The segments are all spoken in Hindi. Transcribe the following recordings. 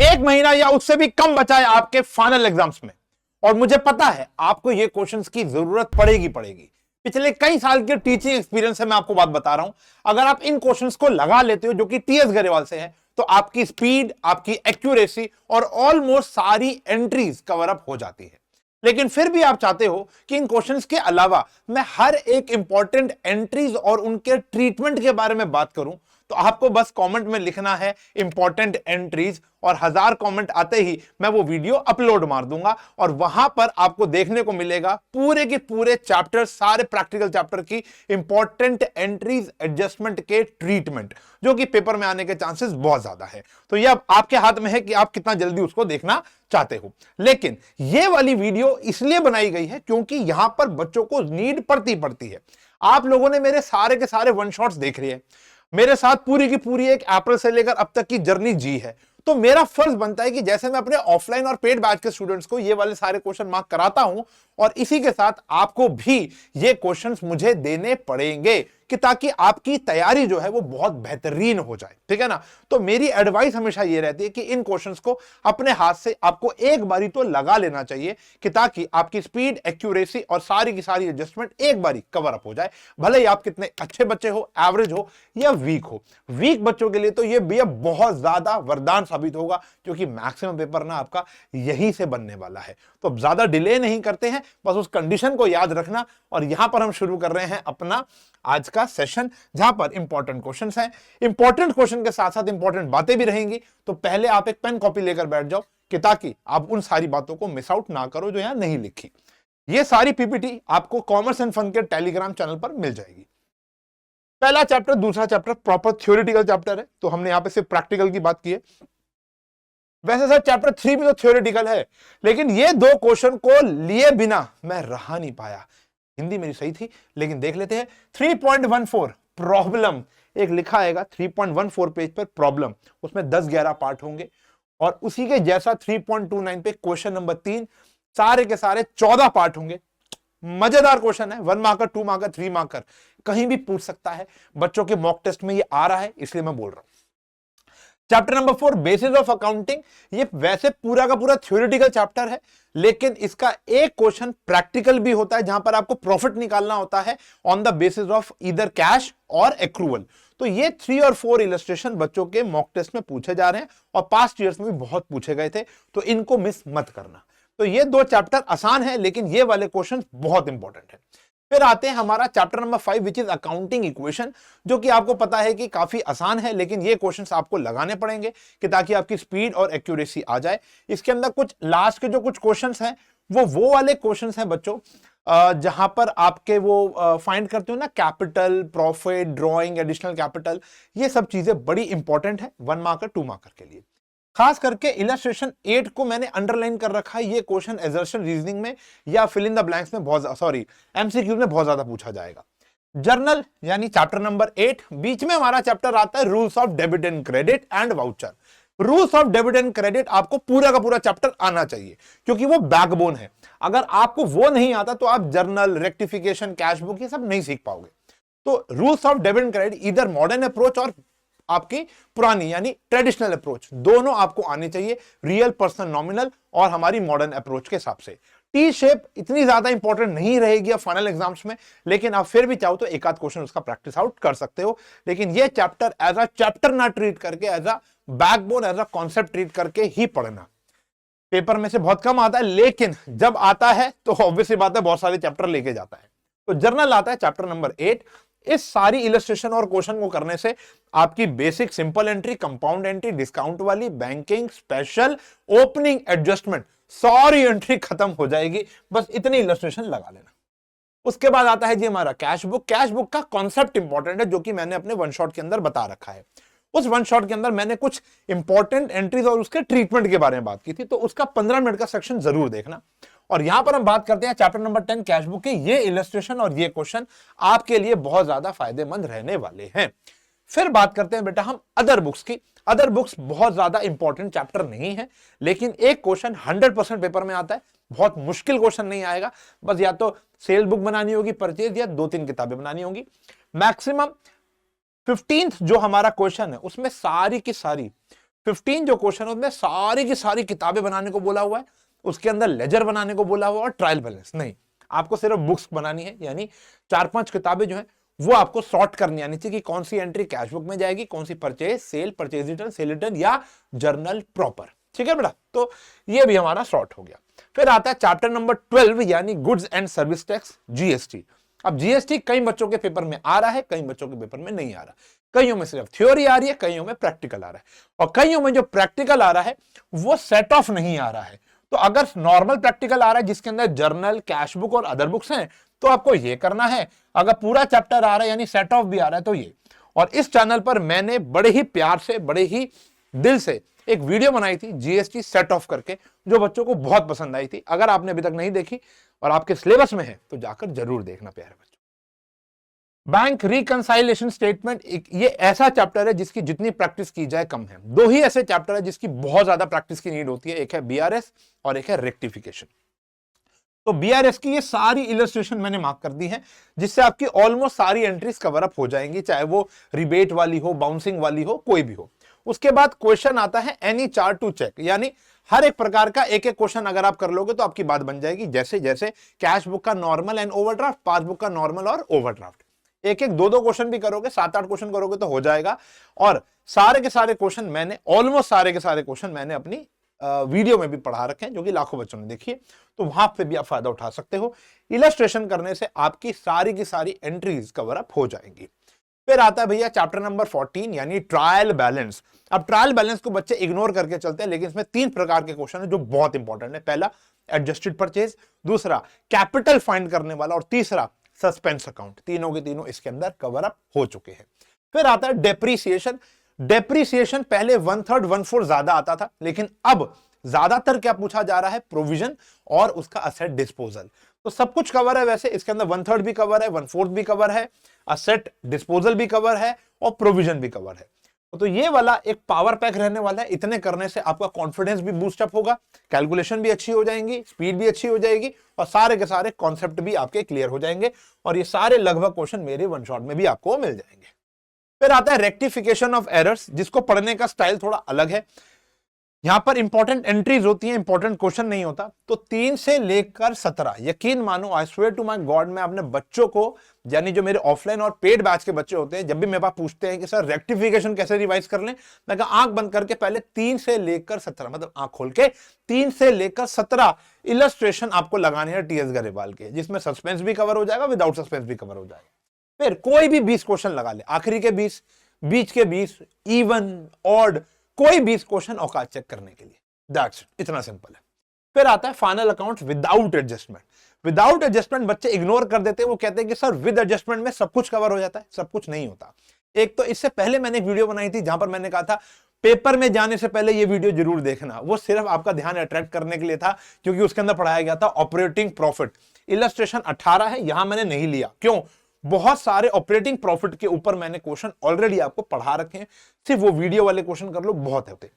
एक महीना या उससे भी कम बचा है आपके फाइनल एग्जाम्स में, और मुझे पता है आपको ये क्वेश्चंस की जरूरत पड़ेगी। पिछले कई साल के टीचिंग एक्सपीरियंस से मैं आपको बात बता रहा हूं, अगर आप इन क्वेश्चंस को लगा लेते हो जो कि टीएस गरेवाल से है, तो आपकी स्पीड, आपकी एक्यूरेसी और ऑलमोस्ट सारी एंट्रीज कवर अप हो जाती है। लेकिन फिर भी आप चाहते हो कि इन क्वेश्चंस के अलावा मैं हर एक इंपॉर्टेंट एंट्रीज और उनके ट्रीटमेंट के बारे में बात करूं, तो आपको बस कमेंट में लिखना है इंपॉर्टेंट एंट्रीज, और 1000 कमेंट आते ही मैं वो वीडियो अपलोड मार दूंगा, और वहां पर आपको देखने को मिलेगा पूरे के पूरे चैप्टर, सारे प्रैक्टिकल चैप्टर की इंपॉर्टेंट एंट्रीज, एडजस्टमेंट के ट्रीटमेंट, जो कि पेपर में आने के चांसेस बहुत ज्यादा है। तो ये अब आपके हाथ में है कि आप कितना जल्दी उसको देखना चाहते हो। लेकिन ये वाली वीडियो इसलिए बनाई गई है क्योंकि यहां पर बच्चों को नीड पड़ती है। आप लोगों ने मेरे सारे के सारे वन शॉट्स देख लिए, मेरे साथ पूरी की पूरी एक अप्रैल से लेकर अब तक की जर्नी जी है, तो मेरा फर्ज बनता है कि जैसे मैं अपने ऑफलाइन और पेड बैच के स्टूडेंट्स को ये वाले सारे क्वेश्चन मार्क कराता हूं, और इसी के साथ आपको भी ये क्वेश्चंस मुझे देने पड़ेंगे कि ताकि आपकी तैयारी जो है वो बहुत बेहतरीन हो जाए, ठीक है ना। तो मेरी एडवाइस हमेशा ये रहती है कि इन क्वेश्चंस को अपने हाथ से आपको एक बारी तो लगा लेना चाहिए, कि ताकि आपकी स्पीड, एक्यूरेसी और सारी की सारी एडजस्टमेंट एक बारी कवर अप हो जाए। भले ही आप कितने अच्छे बच्चे हो, एवरेज हो या वीक हो। वीक बच्चों के लिए तो ये भी बहुत ज्यादा वरदान साबित होगा, क्योंकि मैक्सिमम पेपर ना आपका यहीं से बनने वाला है। तो अब ज्यादा डिले नहीं करते हैं, बस उस कंडीशन को याद रखना, और यहां पर हम शुरू कर रहे हैं अपना आज का सेशन, जहां पर इंपॉर्टेंट क्वेश्चंस हैं। इंपॉर्टेंट क्वेश्चन के साथ साथ इंपॉर्टेंट बातें भी रहेंगी, तो पहले आप एक पेन कॉपी लेकर बैठ जाओ, कि ताकि आप उन सारी बातों को मिस आउट ना करो जो यहां नहीं लिखी। ये सारी पीपीटी आपको कॉमर्स एंड फन के टेलीग्राम चैनल पर मिल जाएगी। पहला चैप्टर, दूसरा चैप्टर प्रॉपर थ्योरेटिकल चैप्टर है, तो हमने यहां पे सिर्फ प्रैक्टिकल की बात की है। वैसे सर चैप्टर 3 भी तो थ्योरेटिकल है, लेकिन ये दो क्वेश्चन को लिए बिना मैं रहा नहीं पाया। हिंदी मेरी सही थी, लेकिन देख लेते हैं। 3.14 प्रॉब्लम एक लिखा आएगा 3.14 पेज पर प्रॉब्लम, उसमें 10-11 पार्ट होंगे, और उसी के जैसा 3.29 पे क्वेश्चन नंबर 3, सारे के सारे 14 पार्ट होंगे। मजेदार क्वेश्चन है, 1 मार्कर, 2 मार्कर, 3 मार्कर, कहीं भी पूछ सकता है। बच्चों के मॉक टेस्ट में ये आ रहा है, इसलिए मैं बोल रहा हूं। Chapter number 4 basis of accounting, ये वैसे पूरा का पूरा थ्योरेटिकल चैप्टर है, लेकिन इसका एक क्वेश्चन प्रैक्टिकल भी होता है, जहां पर आपको प्रॉफिट निकालना होता है on the basis of either cash और एक्रूवल। तो ये 3 और 4 इलस्ट्रेशन बच्चों के मॉक टेस्ट में पूछे जा रहे हैं, और पास्ट ईयर्स में भी बहुत पूछे गए थे, तो इनको मिस मत करना। तो ये दो चैप्टर आसान है, लेकिन ये वाले क्वेश्चन बहुत इंपॉर्टेंट है। फिर आते हैं हमारा chapter number 5 which is accounting equation, जो कि आपको पता है कि काफी आसान है, लेकिन ये क्वेश्चंस आपको लगाने पड़ेंगे, कि ताकि आपकी स्पीड और एक्यूरेसी आ जाए। इसके अंदर कुछ लास्ट के जो कुछ क्वेश्चंस हैं, वो वाले क्वेश्चंस हैं बच्चों, जहां पर आपके वो फाइंड करते हो ना, capital, profit, drawing, additional capital, ये सब चीजें बड़ी इंपॉर्टेंट है 1 मार्कर, 2 मार्कर के लिए। खास करके इलस्ट्रेशन 8 को मैंने अंडरलाइन कर रखा है। ये क्वेश्चन असर्शन रीजनिंग में या फिल इन द ब्लैंक्स में एमसीक्यू में बहुत ज्यादा पूछा जाएगा। जर्नल यानी चैप्टर नंबर 8, बीच में हमारा चैप्टर आता है rules of debit and credit and voucher. Rules of debit and credit आपको पूरा का पूरा चैप्टर आना चाहिए, क्योंकि वो बैकबोन है। अगर आपको वो नहीं आता तो आप जर्नल, रेक्टिफिकेशन, कैश बुक, ये सब नहीं सीख पाओगे। तो rules of debit and credit इधर मॉडर्न अप्रोच और आपकी पुरानी यानी ट्रेडिशनल अप्रोच, दोनों आपको आनी चाहिए, रियल, पर्सनल, नॉमिनल और हमारी मॉडर्न अप्रोच के हिसाब से। टी शेप इतनी ज्यादा इंपॉर्टेंट नहीं रहेगी फाइनल एग्जाम्स में, लेकिन आप फिर भी चाहो तो एक आध क्वेश्चन उसका प्रैक्टिस आउट कर सकते हो। लेकिन ये चैप्टर एज अ चैप्टर ना ट्रीट करके, as a backbone, as a concept treat करके ही पढ़ना। पेपर में से बहुत कम आता है, लेकिन जब आता है तो ऑब्वियसली बात है बहुत सारे चैप्टर लेके जाता है। तो जर्नल आता है चैप्टर नंबर 8। इस सारी इलस्ट्रेशन और क्वेश्चन को करने से आपकी basic, simple entry, compound entry, discount वाली, बैंकिंग, स्पेशल, ओपनिंग, एडजस्टमेंट, सारी एंट्री खत्म हो जाएगी। बस इतनी इलस्ट्रेशन लगा लेना। उसके बाद आता है जी हमारा कैश बुक। कैश बुक का कॉन्सेप्ट इंपॉर्टेंट है, जो कि मैंने अपने वन शॉट के अंदर बता रखा है। उस वन शॉट के अंदर मैंने कुछ इंपॉर्टेंट एंट्रीज और उसके ट्रीटमेंट के बारे में बात की थी, तो उसका 15 मिनट का सेक्शन जरूर देखना। और यहां पर हम बात करते हैं चैप्टर नंबर 10 कैश बुक के। ये इलस्ट्रेशन और ये क्वेश्चन आपके लिए बहुत ज्यादा फायदेमंद रहने वाले हैं। फिर बात करते हैं बेटा हम अदर बुक्स की। अदर बुक्स बहुत ज्यादा इंपॉर्टेंट चैप्टर नहीं है, लेकिन एक क्वेश्चन 100% पेपर में आता है। बहुत मुश्किल क्वेश्चन नहीं आएगा, बस या तो सेल बुक बनानी होगी परचेज, या 2-3 किताबें बनानी होंगी। मैक्सिमम 15th जो हमारा क्वेश्चन है उसमें सारी की सारी 15 जो क्वेश्चन है उसमें सारी की सारी किताबें बनाने को बोला हुआ है, उसके अंदर लेजर बनाने को बोला हुआ है और ट्रायल बैलेंस नहीं, आपको सिर्फ बुक्स बनानी है, यानी 4-5 किताबें जो है वो आपको सॉर्ट करनी आनी चाहिए कि कौन सी एंट्री कैश बुक में जाएगी, कौन सी purchase, sale, purchase return, sale return या जर्नल प्रॉपर। ठीक है बेटा, तो ये भी हमारा सॉर्ट हो गया। फिर आता है चैप्टर नंबर 12 यानी goods and service tax, GST. अब जीएसटी कई बच्चों के पेपर में आ रहा है, कई बच्चों के पेपर में नहीं आ रहा, कईयों में सिर्फ थ्योरी आ रही है, कईयों में प्रैक्टिकल आ रहा है, और कईयों में जो प्रैक्टिकल आ रहा है वो सेट ऑफ नहीं आ रहा है। तो अगर नॉर्मल प्रैक्टिकल आ रहा है जिसके अंदर जर्नल, कैश बुक और अदर बुक्स हैं तो आपको ये करना है, अगर पूरा चैप्टर आ रहा है यानी सेट ऑफ भी आ रहा है तो ये। और इस चैनल पर मैंने बड़े ही प्यार से, बड़े ही दिल से एक वीडियो बनाई थी जीएसटी सेट ऑफ करके, जो बच्चों को बहुत पसंद आई थी। अगर आपने अभी तक नहीं देखी और आपके सिलेबस में है तो जाकर जरूर देखना प्यारे बच्चों। बैंक रिकंसाइलेशन स्टेटमेंट, ये ऐसा चैप्टर है जिसकी जितनी प्रैक्टिस की जाए कम है। दो ही ऐसे चैप्टर है जिसकी बहुत ज्यादा प्रैक्टिस की नीड होती है, एक है बीआरएस और एक है रेक्टिफिकेशन। तो बीआरएस की ये सारी इलस्ट्रेशन मैंने मार्क कर दी है, जिससे आपकी ऑलमोस्ट सारी एंट्रीज कवर अप हो जाएंगी, चाहे वो रिबेट वाली हो, बाउंसिंग वाली हो, कोई भी हो। उसके बाद क्वेश्चन आता है एनी चार्ट टू चेक, यानी हर एक प्रकार का एक एक क्वेश्चन अगर आप कर लोगे तो आपकी बात बन जाएगी। जैसे जैसे कैश बुक का नॉर्मल एंड ओवरड्राफ्ट, पासबुक का नॉर्मल और ओवरड्राफ्ट, एक एक 2-2 क्वेश्चन भी करोगे, 7-8 क्वेश्चन करोगे तो हो जाएगा। और सारे के सारे क्वेश्चन मैंने, ऑलमोस्ट सारे के सारे क्वेश्चन मैंने अपनी वीडियो में भी पढ़ा रखे हैं, जो कि लाखों बच्चों ने देखी है, तो वहां पे भी आप फायदा उठा सकते हो। इलस्ट्रेशन करने से आपकी सारी की सारी एंट्रीज कवर अप हो जाएंगी। फिर आता है भैया चैप्टर नंबर 14 यानी ट्रायल बैलेंस। अब ट्रायल बैलेंस को बच्चे इग्नोर करके चलते हैं, लेकिन इसमें 3 प्रकार के क्वेश्चन है जो बहुत इंपॉर्टेंट है। पहला एडजस्टेड परचेज, दूसरा कैपिटल फाइंड करने वाला, और तीसरा सस्पेंस अकाउंट। तीनों के तीनों इसके अंदर कवर अप हो चुके हैं। फिर आता है डेप्रीसिएशन। डेप्रीसिएशन पहले 1/3 1/4 ज्यादा आता था, लेकिन अब ज्यादातर क्या पूछा जा रहा है, प्रोविजन और उसका असेट डिस्पोजल। तो सब कुछ कवर है, वैसे इसके अंदर 1/3 भी कवर है, 1/4 भी कवर है, असेट डिस्पोजल भी कवर है और प्रोविजन भी कवर है। तो ये वाला एक पावर पैक रहने वाला है। इतने करने से आपका कॉन्फिडेंस भी बूस्ट अप होगा, कैलकुलेशन भी अच्छी हो जाएंगी, स्पीड भी अच्छी हो जाएगी, और सारे के सारे कॉन्सेप्ट भी आपके क्लियर हो जाएंगे, और ये सारे लगभग क्वेश्चन मेरे वन शॉट में भी आपको मिल जाएंगे। फिर आता है रेक्टिफिकेशन ऑफ एरर्स, जिसको पढ़ने का स्टाइल थोड़ा अलग है। यहां पर इंपॉर्टेंट एंट्रीज होती हैं, इंपॉर्टेंट क्वेश्चन नहीं होता। तो 3 से लेकर 17, यकीन मानो, I swear to my God, मैं अपने बच्चों को, यानी जो मेरे ऑफलाइन और पेड बैच के बच्चे होते हैं, जब भी मेरे पास पूछते हैं कि सर रेक्टिफिकेशन कैसे रिवाइज कर लें, मैं कहा आंख बंद करके पहले 3 से लेकर 17, मतलब आंख खोल के 3 से लेकर 17 इलस्ट्रेशन आपको लगाने हैं टीएस गरेवाल के, जिसमें सस्पेंस भी कवर हो जाएगा, विदाउट सस्पेंस भी कवर हो जाएगा। फिर कोई भी 20 क्वेश्चन लगा ले, आखिरी के 20, बीच के 20, इवन ऑड, कोई 20 क्वेश्चन औकात चेक करने के लिए। दैट्स इट, इतना सिंपल है। फिर आता है final accounts without adjustment. Without adjustment बच्चे इग्नोर कर देते हैं, वो कहते हैं कि सर विद एडजस्टमेंट में सब कुछ कवर हो जाता है। सब कुछ नहीं होता। एक तो इससे पहले मैंने एक वीडियो बनाई थी जहां पर मैंने कहा था पेपर में जाने से पहले ये वीडियो जरूर देखना। वो सिर्फ आपका ध्यान अट्रैक्ट करने के लिए था, क्योंकि उसके अंदर पढ़ाया गया था ऑपरेटिंग प्रॉफिट। इलस्ट्रेशन 18 है, यहां मैंने नहीं लिया। क्यों? बहुत सारे ऑपरेटिंग प्रॉफिट के ऊपर मैंने क्वेश्चन ऑलरेडी आपको पढ़ा रखे हैं, सिर्फ वो वीडियो वाले क्वेश्चन कर लो, बहुत होते।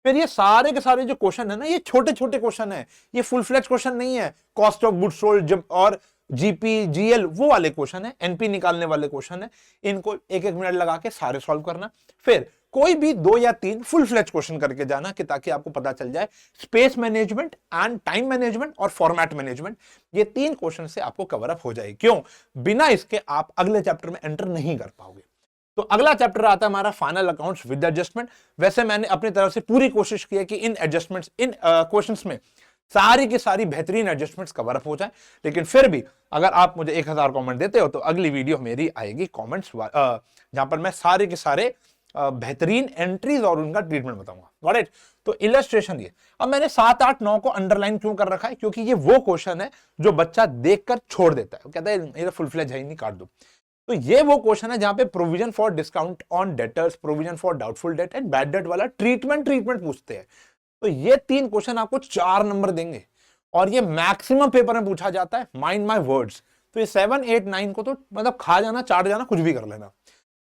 फिर ये सारे के सारे जो क्वेश्चन है ना, ये छोटे छोटे क्वेश्चन है, ये फुल फ्लेज क्वेश्चन नहीं है। कॉस्ट ऑफ गुड्स सोल्ड और जीपी, जीएल, वो वाले क्वेश्चन है, एनपी निकालने वाले क्वेश्चन है। इनको 1-1 मिनट लगा के सारे सॉल्व करना। फिर कोई भी 2 या 3 फुल फ्लेज क्वेश्चन करके जाना, कि ताकि आपको पता चल जाए space management and time management और फॉर्मेट मैनेजमेंट, ये 3 क्वेश्चन से आपको कवर अप हो जाएगी। क्यों? बिना इसके आप अगले चैप्टर में एंटर नहीं कर पाओगे। तो अगला चैप्टर आता है हमारा फाइनल अकाउंट्स विद एडजस्टमेंट। वैसे मैंने अपनी तरफ से पूरी कोशिश की है कि इन एडजस्टमेंट्स, इन क्वेश्चंस में सारी की सारी बेहतरीन एडजस्टमेंट्स कवर अप हो जाए। लेकिन फिर भी अगर आप मुझे 1000 कमेंट देते हो तो अगली वीडियो मेरी आएगी कमेंट्स, जहां पर मैं सारे के सारे बेहतरीन एंट्रीज और उनका ट्रीटमेंट बताऊंगा। Got it? तो इलस्ट्रेशन ये, अब मैंने 7, 8, 9 को अंडरलाइन क्यों कर रखा है? क्योंकि ये वो क्वेश्चन है जो बच्चा देखकर छोड़ देता है, वो कहता है ये फुल फ्लेज है ही नहीं, काट दो। तो ये वो क्वेश्चन है जहां पे provision for discount on debtors, provision for doubtful debt and bad debt वाला ट्रीटमेंट पूछते हैं। तो ये 3 क्वेश्चन आपको 4 नंबर देंगे, और ये मैक्सिमम पेपर में पूछा जाता है, माइंड माय वर्ड्स। तो ये 7, 8, 9 को तो मतलब खा जाना, चाट जाना, कुछ भी कर लेना।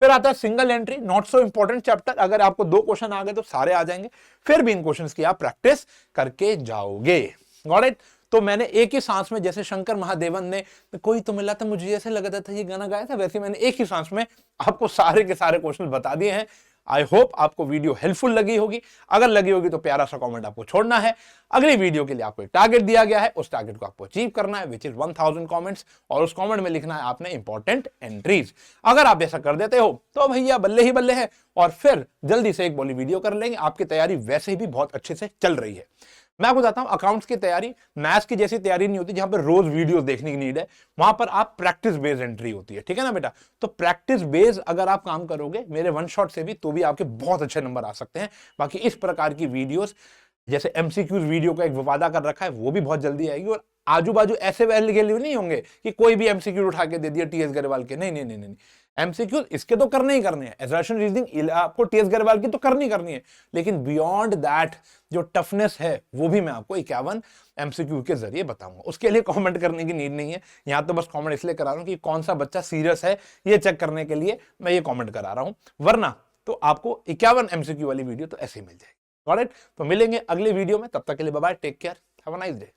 फिर आता है single entry, not so important chapter. अगर आपको 2 क्वेश्चन आ गए तो सारे आ जाएंगे, फिर भी इन क्वेश्चंस की आप प्रैक्टिस करके जाओगे। Got it? तो मैंने एक ही सांस में, जैसे शंकर महादेवन ने कोई तो मिला था मुझे ऐसे लगा था ये गाना गाया था, वैसे मैंने एक ही सांस में आपको सारे के सारे क्वेश्चन बता दिए हैं। आई होप आपको वीडियो हेल्पफुल लगी होगी। अगर लगी होगी तो प्यारा सा कमेंट आपको छोड़ना है। अगली वीडियो के लिए आपको एक टारगेट दिया गया है, उस टारगेट को आपको अचीव करना है, विच इज 1000 कमेंट्स, और उस कमेंट में लिखना है आपने इंपॉर्टेंट एंट्रीज। अगर आप ऐसा कर देते हो तो भैया बल्ले ही बल्ले है, और फिर जल्दी से एक बोली वीडियो कर लेंगे। आपकी तैयारी वैसे ही भी बहुत अच्छे से चल रही है। मैं आपको बताता हूं, अकाउंट्स की तैयारी मैथ्स की जैसी तैयारी नहीं होती जहां पर रोज वीडियोस देखने की नीड है। वहां पर आप प्रैक्टिस बेस्ड एंट्री होती है, ठीक है ना बेटा। तो प्रैक्टिस बेस्ड अगर आप काम करोगे मेरे वन शॉट से भी, तो भी आपके बहुत अच्छे नंबर आ सकते हैं। बाकी इस प्रकार की वीडियोस, जैसे एमसीक्यूज वीडियो का एक वादा कर रखा है, वो भी बहुत जल्दी आएगी। और आजू बाजू ऐसे वैल्यू के लिए नहीं होंगे कि कोई भी एमसीक्यू उठा के दे दिया टीएस गरेवाल के, नहीं नहीं नहीं नहीं। एमसीक्यू इसके तो करने ही करने हैं, एसर्शन रीजनिंग आपको टीएस गरेवाल की तो करनी है, लेकिन बियॉन्ड दैट जो टफनेस है वो भी मैं आपको 51 एमसीक्यू के जरिए बताऊंगा। उसके लिए कमेंट करने की नीड नहीं है, यहां तो बस कमेंट इसलिए करा रहा हूं कि कौन सा बच्चा सीरियस है ये चेक करने के लिए मैं ये कमेंट करा रहा हूं, वरना तो आपको 51 एमसीक्यू वाली वीडियो तो ऐसे ही मिल जाएगी। Got it? तो मिलेंगे अगले वीडियो में, तब तक के लिए bye bye, take care, have a nice day.